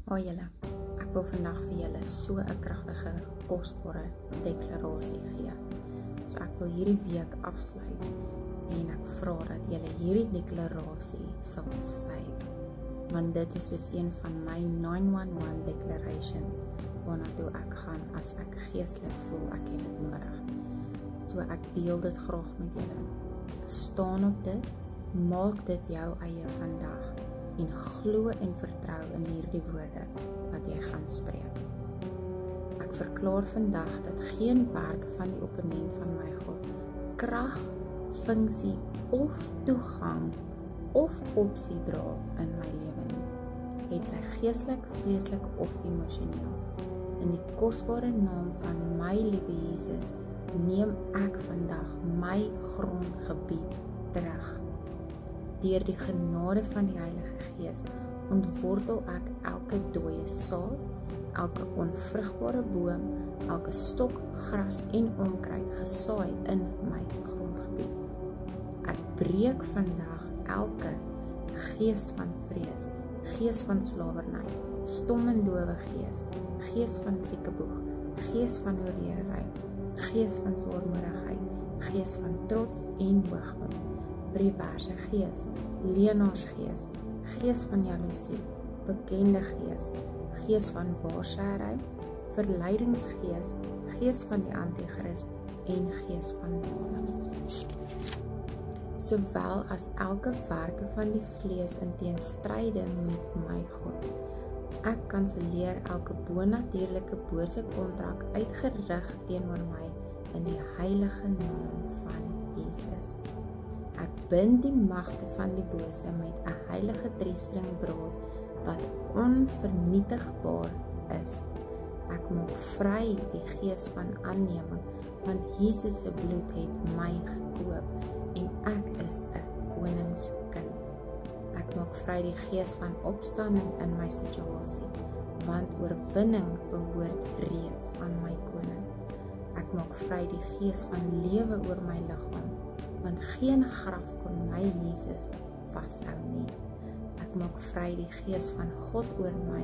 Hoi julle, ek wil vandag vir julle so 'n kragtige, kosbare deklarasie gee. So ek wil hierdie week afsluit en ek vra dat julle hierdie deklarasie sal save. Want dit is soos een van my 911 declarations waarna toe ek gaan as ek geestelik voel ek het dit nodig. So ek deel dit graag met julle. Staan op dit, maak dit jou eie vandag en glo en vertrou in hierdie woorde wat jy gaan spreek. Ek verklaar vandag dat geen werk van die opponent van my God krag, funksie of toegang of opsie dra in my lewe nie. Het sy geestelik, vleeslik of emosioneel. In die kosbare naam van my liewe Jesus neem ek vandag my grondgebied terug. Deur die genade van die Heilige Gees ontwortel ek elke dooie saad, elke onvrugbare boom, elke stok, gras en onkruid gesaai in my grondgebied. Ek breek vandag elke gees van vrees, gees van slawerny, stom en dowe gees van siekeboeg, gees van oorredery, gees van swaarmoedigheid, gees van trots en hoogmoed, perverse gees, leenaarsgees, gees van jaloesie, bekende gees van waarsêry, verleidingsgees, gees van die antichrist en gees van dwaling. Sowel as elke werke van die vlees in teenstryding met my God. Ek kanselleer elke bonatuurlike bose kontrak uitgerig teenoor my in die heilige naam van Jesus. Ek bind die magte van die bose met 'n heilige driestringdraad wat onvernietigbaar is. Ek maak vry die gees van aanneming, want Jesus se bloed het my gekoop en ek is 'n koningskind. Ek maak vry die gees van opstanding in my situasie, want oorwinning behoort reeds aan my koning. Ek maak vry die gees van lewe oor my liggaam, want geen graf kon my Jesus vashou nie. Ek maak vry die gees van God oor my,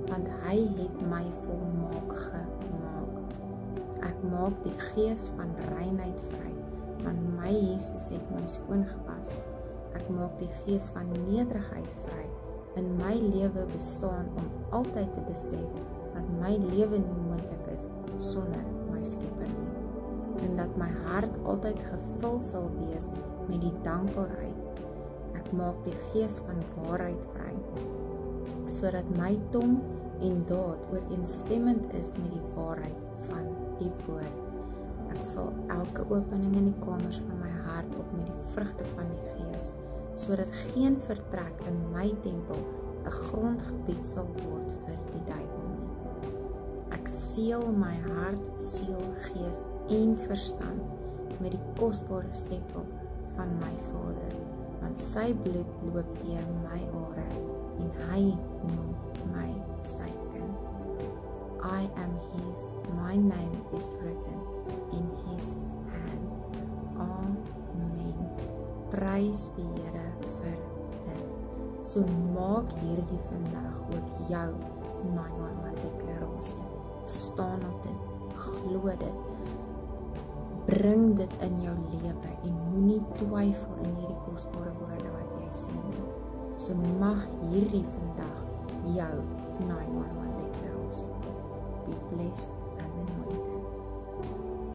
want hy het my volmaak gemaak. Ek maak die gees van reinheid vry, want my Jesus het my skoon gewas. Ek maak die gees van nederigheid vry. In my lewe bestaan om altyd te besef dat my lewe nie moontlik is sonder my Skepper nie. En dat my hart altyd gevul sal wees met die dankbaarheid. Ek maak die gees van waarheid vry, sodat my tong en daad ooreenstemmend is met die waarheid van die woord. Ek vul elke opening in die kamers van my hart op met die vrugte van die Gees, sodat geen vertrek in my tempel 'n grondgebied sal word vir die duiwel nie. Ek seël my hart, siel, gees en verstand met die kosbare stempel van my Vader, want sy bloed loop deur my are en hy noem my sy kind. I am his, my name is written in his hand. Amen. Prys die Here vir dit. So maak hierdie vandag ook jou 911 deklarasie. Staan op dit, glo dit, bring dit in jou lewe en moenie twyfel in hierdie kosbare woorde wat jy sê nie. So mag hierdie vandag jou 911 deklarasie. Be blessed.